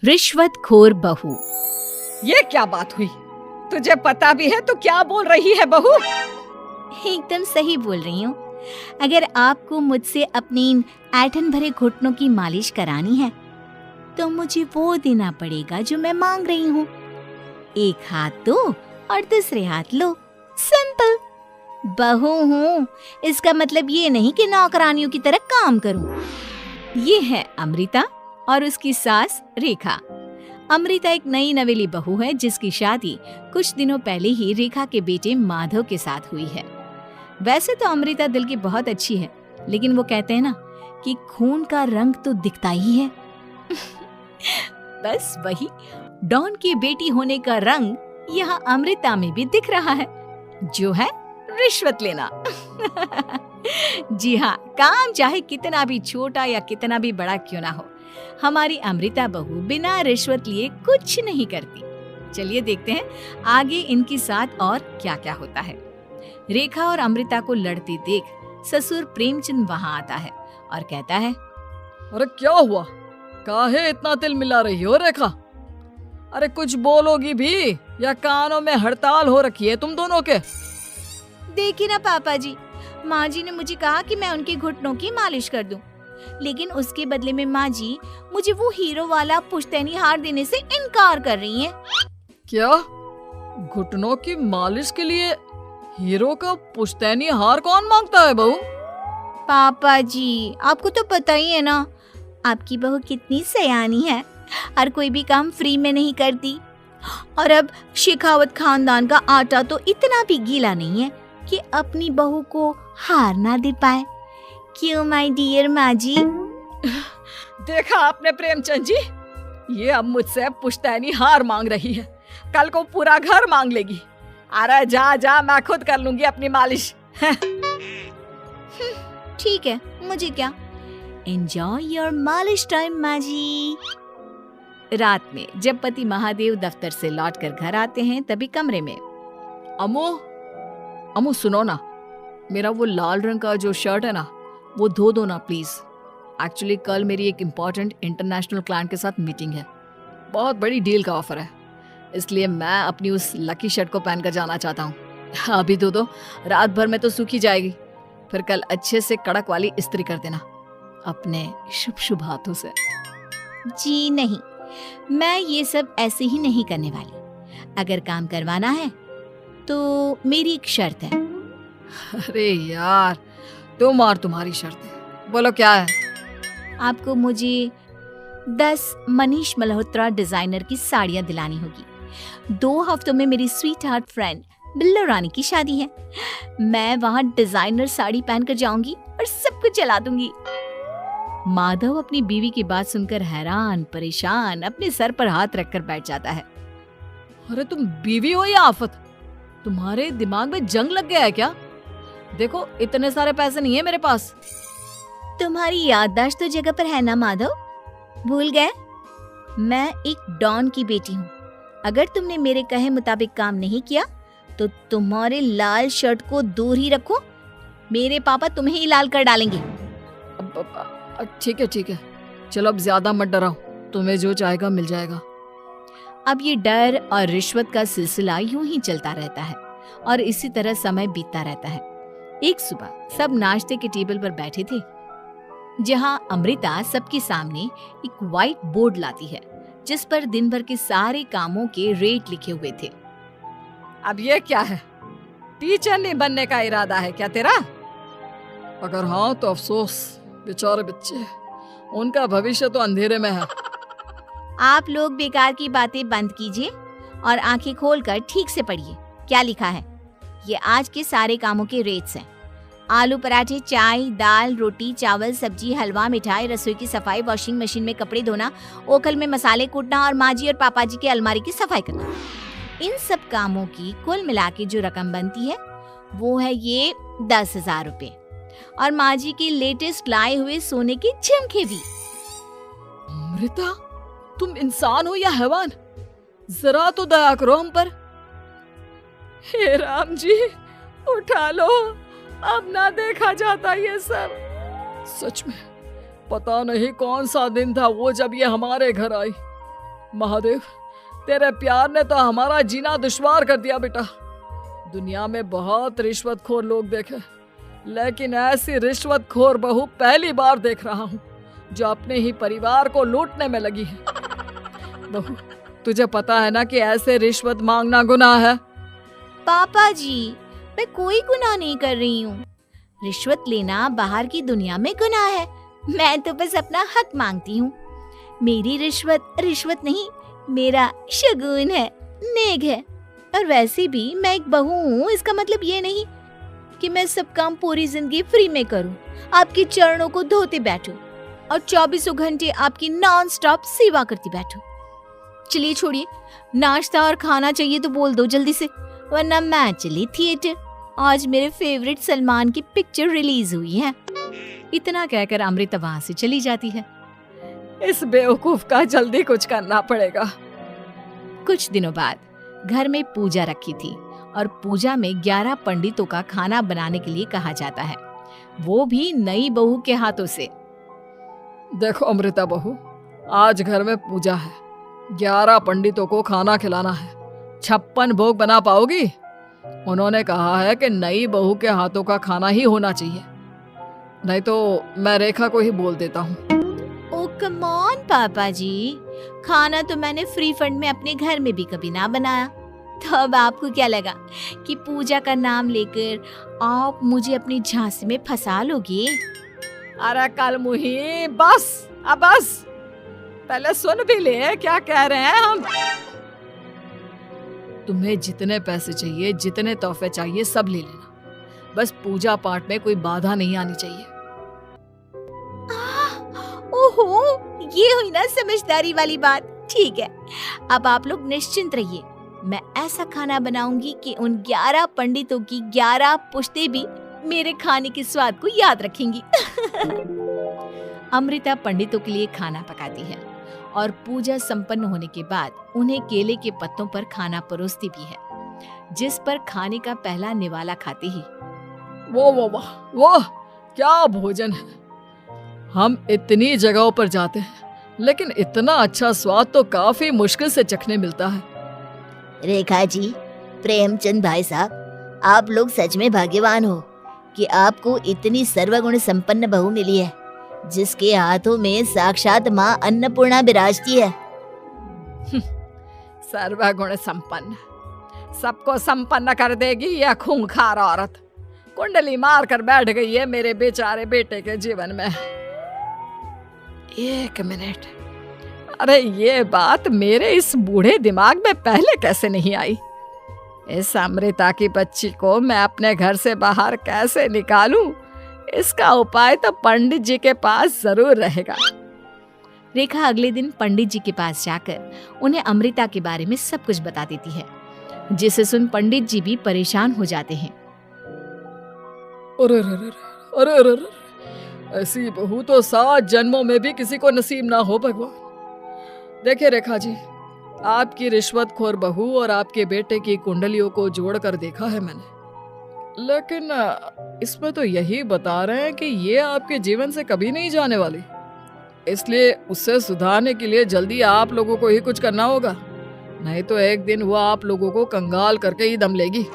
रिश्वतखोर बहू। ये क्या बात हुई? तुझे पता भी है तो क्या बोल रही है बहू? एकदम सही बोल रही हूँ। अगर आपको मुझसे अपनी इन ऐंठन भरे घुटनों की मालिश करानी है तो मुझे वो देना पड़ेगा जो मैं मांग रही हूँ। एक हाथ दो और दूसरे हाथ लो, सिंपल। बहू हूँ, इसका मतलब ये नहीं कि नौकरानियों की तरह काम करूँ। ये है अमृता और उसकी सास रेखा। अमृता एक नई नवेली बहू है जिसकी शादी कुछ दिनों पहले ही रेखा के बेटे माधव के साथ हुई है। वैसे तो अमृता दिल की बहुत अच्छी है, लेकिन वो कहते हैं ना कि खून का रंग तो दिखता ही है। बस वही डॉन की बेटी होने का रंग यहाँ अमृता में भी दिख रहा है, जो है रिश्वत लेना। जी हाँ, काम चाहे कितना भी छोटा या कितना भी बड़ा क्यों ना हो, हमारी अमृता बहू बिना रिश्वत लिए कुछ नहीं करती। चलिए देखते हैं आगे इनके साथ और क्या क्या होता है। रेखा और अमृता को लड़ते देख ससुर प्रेमचंद वहाँ आता है और कहता है, अरे क्या हुआ? काहे इतना तिल मिला रही हो रेखा? अरे कुछ बोलोगी भी या कानों में हड़ताल हो रखी है तुम दोनों के? देखिए ना पापा जी, माँ जी ने मुझे कहा कि मैं उनके घुटनों की मालिश कर दूं, लेकिन उसके बदले में माँ जी मुझे वो हीरो वाला पुश्तैनी हार देने से इनकार कर रही हैं। क्या? घुटनों की मालिश के लिए हीरो का पुश्तैनी हार कौन मांगता है बहू? पापा जी, आपको तो पता ही है ना, आपकी बहू कितनी सयानी है और कोई भी काम फ्री में नहीं करती। और अब शेखावत खानदान का आटा तो इतना भी गीला नहीं है कि अपनी बहू को हार ना दे पाए। क्यों माय डियर माँ जी? देखा आपने प्रेमचंद जी, ये अब मुझसे पुश्तैनी हार मांग रही है, कल को पूरा घर मांग लेगी। अरे जा जा, मैं खुद कर लूंगी अपनी मालिश। ठीक है, मुझे क्या। एंजॉय योर मालिश टाइम माँ जी। रात में जब पति महादेव दफ्तर से लौटकर घर आते हैं तभी कमरे में, अमो सुनो ना, मेरा वो लाल रंग का जो शर्ट है ना, वो धो दो ना प्लीज। एक्चुअली कल मेरी एक इम्पोर्टेंट इंटरनेशनल क्लाइंट के साथ मीटिंग है, बहुत बड़ी डील का ऑफर है, इसलिए मैं अपनी उस लकी शर्ट को पहनकर जाना चाहता हूँ। अभी धो दो, रात भर में तो सूखी जाएगी, फिर कल अच्छे से कड़क वाली इस्त्री कर देना अपने शुभ शुभ हाथों से। जी नहीं, मैं ये सब ऐसे ही नहीं करने वाली। अगर काम करवाना है तो मेरी एक शर्त है। अरे यार, तुम और तुम्हारी शर्तें, बोलो क्या है? आपको मुझे 10 मनीष मल्होत्रा डिजाइनर की साड़ियाँ दिलानी होगी। 2 हफ्तों में मेरी स्वीट हार्ट फ्रेंड बिल्लो रानी की शादी है। मैं वहाँ डिजाइनर साड़ी पहनकर जाऊंगी और सब कुछ जला दूंगी। माधव अपनी बीवी की बात सुनकर हैरान परेशान अपने सर पर हाथ रखकर बैठ जाता है। अरे तुम बीवी हो या आफत? तुम्हारे दिमाग में जंग लग गया है क्या? देखो इतने सारे पैसे नहीं है मेरे पास। तुम्हारी याददाश्त तो जगह पर है ना माधव, भूल गए? मैं एक डॉन की बेटी हूँ। अगर तुमने मेरे कहे मुताबिक काम नहीं किया तो तुम्हारे लाल शर्ट को दूर ही रखो, मेरे पापा तुम्हें ही लाल कर डालेंगे। ठीक है, चलो अब ज्यादा मत डराओ, तुम्हें जो चाहेगा मिल जाएगा। अब ये डर और रिश्वत का सिलसिला यूं ही चलता रहता है और इसी तरह समय बीतता रहता है। एक सुबह सब नाश्ते के टेबल पर बैठे थे, जहां अमृता सबके सामने एक व्हाइट बोर्ड लाती है जिस पर दिन भर के सारे कामों के रेट लिखे हुए थे। अब ये क्या है? टीचर नहीं बनने का इरादा है क्या तेरा? अगर हाँ तो अफसोस, बेचारे बच्चे, उनका भविष्य तो अंधेरे में है। आप लोग बेकार की बातें बंद कीजिए और आंखें खोलकर ठीक से पढ़िए क्या लिखा है। ये आज के सारे कामों के रेट्स हैं। आलू पराठे, चाय, दाल, रोटी, चावल, सब्जी, हलवा, मिठाई, रसोई की सफाई, वॉशिंग मशीन में कपड़े धोना, ओखल में मसाले कूटना और माँ जी और पापा जी की अलमारी की सफाई करना। इन सब कामों की कुल मिला के जो रकम बनती है वो है ये 10,000 रुपए और माँ जी की लेटेस्ट लाए हुए सोने के झुमके भी। अमृता, तुम इंसान हो या हैवान? जरा तो दया करो हम पर। हे राम जी, उठा लो, अब ना देखा जाता ये सब। सच में पता नहीं कौन सा दिन था वो जब ये हमारे घर आई। महादेव, तेरे प्यार ने तो हमारा जीना दुश्वार कर दिया बेटा। दुनिया में बहुत रिश्वतखोर लोग देखे, लेकिन ऐसी रिश्वतखोर बहू पहली बार देख रहा हूँ जो अपने ही परिवार को लूटने में लगी है। बहू, तुझे पता है ना कि ऐसे रिश्वत मांगना गुनाह है। पापा जी, मैं कोई गुनाह नहीं कर रही हूँ। रिश्वत लेना बाहर की दुनिया में गुनाह है। मैं तो बस अपना हक मांगती हूँ। मेरी रिश्वत रिश्वत नहीं, मेरा शगुन है, नेक है। और वैसे भी मैं एक बहू हूँ, इसका मतलब ये नहीं कि मैं सब काम पूरी जिंदगी फ्री में करूँ, आपके चरणों को धोते बैठूं और 24 घंटे आपकी नॉन स्टॉप सेवा करती बैठूं। चलिए छोड़िए, नाश्ता और खाना चाहिए तो बोल दो जल्दी से, वरना मैं चली थिएटर। आज मेरे फेवरेट सलमान की पिक्चर रिलीज हुई है। इतना कहकर अमृता वहां से चली जाती है। इस बेवकूफ का जल्दी कुछ करना पड़ेगा। कुछ दिनों बाद घर में पूजा रखी थी और पूजा में 11 पंडितों का खाना बनाने के लिए कहा जाता है, वो भी नई बहू के हाथों से। देखो अमृता बहू, आज घर में पूजा है, 11 पंडितों को खाना खिलाना है। 56 भोग बना पाओगी? उन्होंने कहा है कि नई बहू के हाथों का खाना ही होना चाहिए, नहीं तो मैं रेखा को ही बोल देता हूँ। ओ कम ऑन पापा जी, खाना तो मैंने फ्री फंड में अपने घर में भी कभी ना बनाया। तो अब आपको क्या लगा कि पूजा का नाम लेकर आप मुझे अपनी झांसी में फंसा लोगे? अरे कल मुही, बस अब बस, पहले सुन भी ले क्या कह रहे हैं हम। तुम्हें जितने पैसे चाहिए, जितने तोहफे चाहिए, सब ले लेना, बस पूजा पाठ में कोई बाधा नहीं आनी चाहिए। ओहो, ये हुई ना समझदारी वाली बात। ठीक है, अब आप लोग निश्चिंत रहिए, मैं ऐसा खाना बनाऊंगी कि उन 11 पंडितों की 11 पुश्तें भी मेरे खाने के स्वाद को याद रखेंगी। अमृता पंडितों के लिए खाना पकाती है और पूजा संपन्न होने के बाद उन्हें केले के पत्तों पर खाना परोसती भी है, जिस पर खाने का पहला निवाला खाते ही वो क्या भोजन है। हम इतनी जगहों पर जाते हैं, लेकिन इतना अच्छा स्वाद तो काफी मुश्किल से चखने मिलता है। रेखा जी, प्रेमचंद भाई साहब, आप लोग सच में भाग्यवान हो कि आपको इतनी सर्वगुण संपन्न बहू मिली है, जिसके हाथों में साक्षात माँ अन्नपूर्णा विराजती है। सर्वगुण संपन्न, सबको संपन्न कर देगी यह खूंखार औरत। कुंडली मार कर बैठ गई है मेरे बेचारे बेटे के जीवन में। एक मिनट, अरे ये बात मेरे इस बूढ़े दिमाग में पहले कैसे नहीं आई? इस अमृता की बच्ची को मैं अपने घर से बाहर कैसे निकालूं? इसका उपाय तो पंडित जी के पास जरूर रहेगा। रेखा अगले दिन पंडित जी के पास जाकर उन्हें अमृता के बारे में सब कुछ बता देती है, जिसे सुन पंडित जी भी परेशान हो जाते हैं। अरे, ऐसी बहू तो 7 जन्मों में भी किसी को नसीब ना हो भगवान। देखिए रेखा जी, आपकी रिश्वतखोर बहू और आपके बेटे की कुंडलियों को जोड़कर देखा है मैंने, लेकिन इसमें तो यही बता रहे हैं कि ये आपके जीवन से कभी नहीं जाने वाली। इसलिए उससे सुधारने के लिए जल्दी आप लोगों को ही कुछ करना होगा, नहीं तो एक दिन वो आप लोगों को कंगाल करके ही दम लेगी।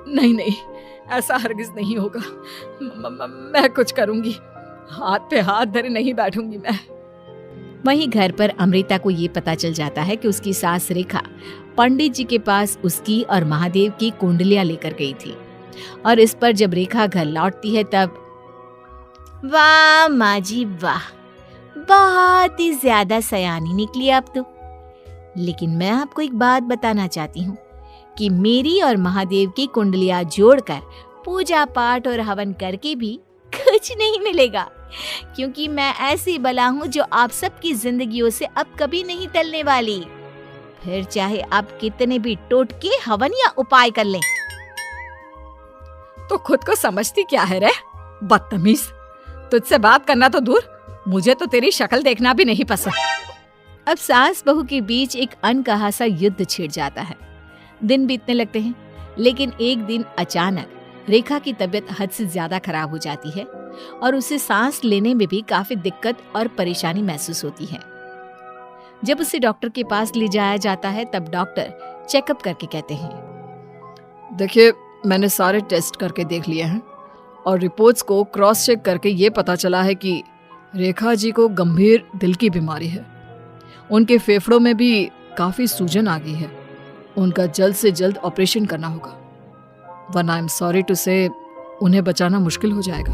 नहीं, ऐसा हरगिज नहीं होगा। मैं कुछ करूंगी, हाथ पे हाथ धरे नहीं बैठूंगी मैं। वहीं घर पर अमृता को ये पता चल जाता है कि उसकी सास रेखा पंडित जी के पास उसकी और महादेव की कुंडलियां लेकर गई थी, और इस पर जब रेखा घर लौटती है तब वाह माँ जी वाह, बहुत ही ज्यादा सयानी निकली आप तो। लेकिन मैं आपको एक बात बताना चाहती हूँ कि मेरी और महादेव की कुंडलियां जोड़कर पूजा पाठ और हवन करके भी कुछ नहीं मिलेगा, क्योंकि मैं ऐसी बला हूँ जो आप सबकी जिंदगियों से अब कभी नहीं टलने वाली। फिर चाहे आप कितने भी टोटके हवन या उपाय कर लें। तो खुद को समझती क्या है रे बदतमीज। तुझसे बात करना तो दूर, मुझे तो तेरी शक्ल देखना भी नहीं पसंद। अब सास बहू के बीच एक अनकहा सा युद्ध छिड़ जाता है। दिन बीतने लगते हैं, लेकिन एक दिन अचानक रेखा की तबीयत हद से ज्यादा खराब हो जाती है और उसे सांस लेने में भी काफी दिक्कत और परेशानी महसूस होती है। जब उसे डॉक्टर के पास ले जाया जाता है तब डॉक्टर चेकअप करके कहते हैं, देखिए, मैंने सारे टेस्ट करके देख लिए हैं और रिपोर्ट्स को क्रॉस चेक करके ये पता चला है कि रेखा जी को गंभीर दिल की बीमारी है। उनके फेफड़ों में भी काफ़ी सूजन आ गई है। उनका जल्द से जल्द ऑपरेशन करना होगा, वरना आई एम सॉरी टू से उन्हें बचाना मुश्किल हो जाएगा।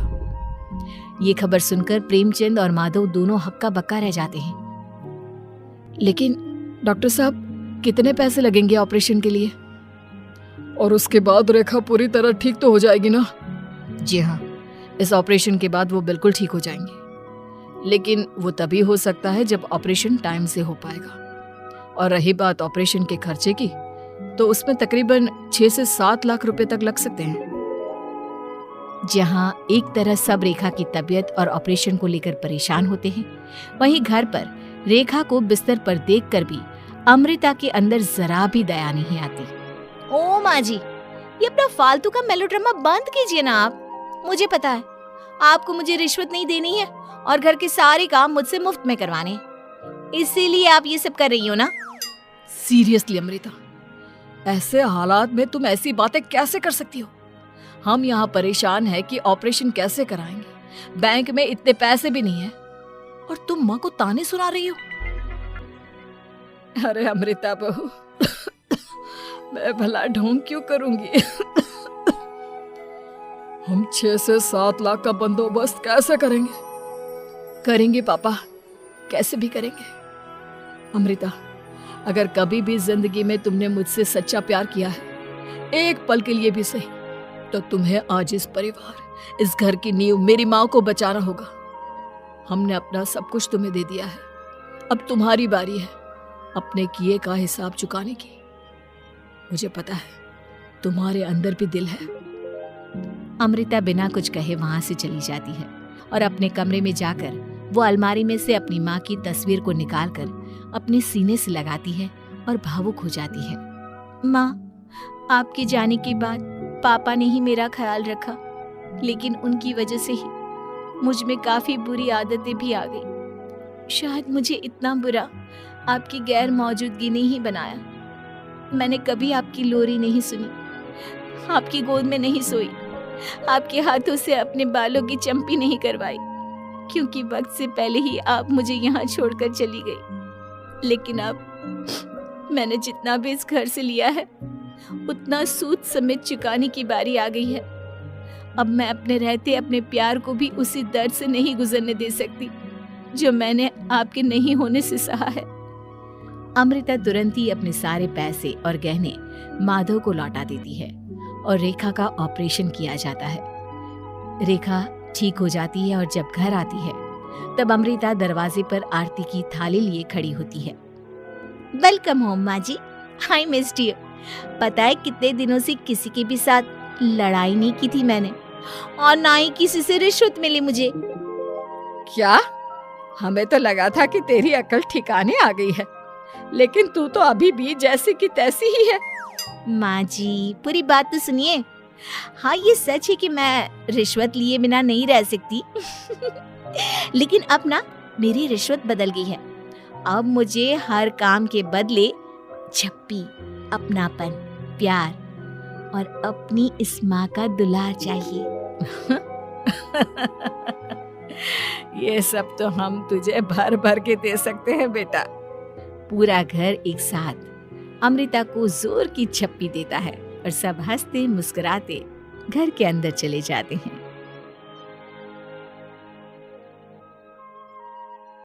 ये खबर सुनकर प्रेमचंद और माधव दोनों हक्का बक्का रह जाते हैं। लेकिन डॉक्टर साहब, कितने पैसे लगेंगे ऑपरेशन के लिए? और उसके बाद रेखा पूरी तरह ठीक तो हो जाएगी ना? जी हाँ, इस ऑपरेशन के बाद वो बिल्कुल ठीक हो जाएंगे, लेकिन वो तभी हो सकता है जब ऑपरेशन टाइम से हो पाएगा। और रही बात ऑपरेशन के खर्चे की, तो उसमें तकरीबन 6 से 7 लाख रुपए तक लग सकते हैं। जहां एक तरह सब रेखा की तबीयत और ऑपरेशन को लेकर परेशान होते हैं, वहीं घर पर रेखा को बिस्तर पर देखकर भी अमृता के अंदर जरा भी दया नहीं आती। ओ माँ जी, ये अपना फालतू का मेलोड्रामा बंद कीजिए ना आप। मुझे पता है आपको मुझे रिश्वत नहीं देनी है और घर के सारे काम मुझसे मुफ्त में करवाने हैं, इसीलिए आप ये सब कर रही हो ना। सीरियसली अमृता, ऐसे हालात में तुम ऐसी बातें कैसे कर सकती हो? हम यहाँ परेशान हैं कि ऑपरेशन कैसे कराएंगे, बैंक में इतने पैसे भी नहीं है, और तुम माँ को ताने सुना रही हो। अरे अमृता बहू, मैं भला ढोंग क्यों करूंगी? हम 6 से 7 लाख का बंदोबस्त कैसे करेंगे? करेंगे पापा, कैसे भी करेंगे। अमृता, अगर कभी भी जिंदगी में तुमने मुझसे सच्चा प्यार किया है, एक पल के लिए भी सही, तो तुम्हें आज इस परिवार, इस घर की नींव, मेरी माँ को बचाना होगा। हमने अपना सब कुछ तुम्हें दे दिया है, अब तुम्हारी बारी है अपने किए का हिसाब चुकाने की। मुझे पता है तुम्हारे अंदर भी दिल है। अमृता बिना कुछ कहे वहां से चली जाती है और अपने कमरे में जाकर वो अलमारी में से अपनी माँ की तस्वीर को निकालकर अपने सीने से लगाती है और भावुक हो जाती है। माँ, आपके जाने के बाद पापा ने ही मेरा ख्याल रखा, लेकिन उनकी वजह से ही मुझ में काफी बुरी आदतें भी आ गई। शायद मुझे इतना बुरा आपकी गैर मौजूदगी ने ही बनाया। मैंने कभी आपकी लोरी नहीं सुनी, आपकी गोद में नहीं सोई, आपके हाथों से अपने बालों की चंपी नहीं करवाई, क्योंकि वक्त से पहले ही आप मुझे यहाँ छोड़कर चली गई। लेकिन अब मैंने जितना भी इस घर से लिया है, उतना सूद समेत चुकाने की बारी आ गई है। अब मैं अपने रहते अपने प्यार को भी उसी दर्द से नहीं गुजरने दे सकती जो मैंने आपके नहीं होने से सहा है। अमृता तुरंत ही अपने सारे पैसे और गहने माधव को लौटा देती है और रेखा का ऑपरेशन किया जाता है। रेखा ठीक हो जाती है और जब घर आती है तब अमृता दरवाजे पर आरती की थाली लिए खड़ी होती है। वेलकम होम माँ जी, आई मिस्ड यू। पता है कितने दिनों से किसी के भी साथ लड़ाई नहीं की थी मैंने, और ना ही किसी से रिश्वत मिली मुझे। क्या? हमें तो लगा था कि तेरी अकल ठिकाने आ गई है, लेकिन तू तो अभी भी जैसी की तैसी ही है। माँ जी, पूरी बात तो सुनिए। हाँ, ये सच है कि मैं रिश्वत लिए बिना नहीं रह सकती लेकिन अब ना मेरी रिश्वत बदल गई है। अब मुझे हर काम के बदले झप्पी, अपनापन, प्यार और अपनी इस माँ का दुलार चाहिए ये सब तो हम तुझे भर भर के दे सकते हैं बेटा। पूरा घर एक साथ अमृता को जोर की झप्पी देता है और सब हंसते मुस्कुराते घर के अंदर चले जाते हैं।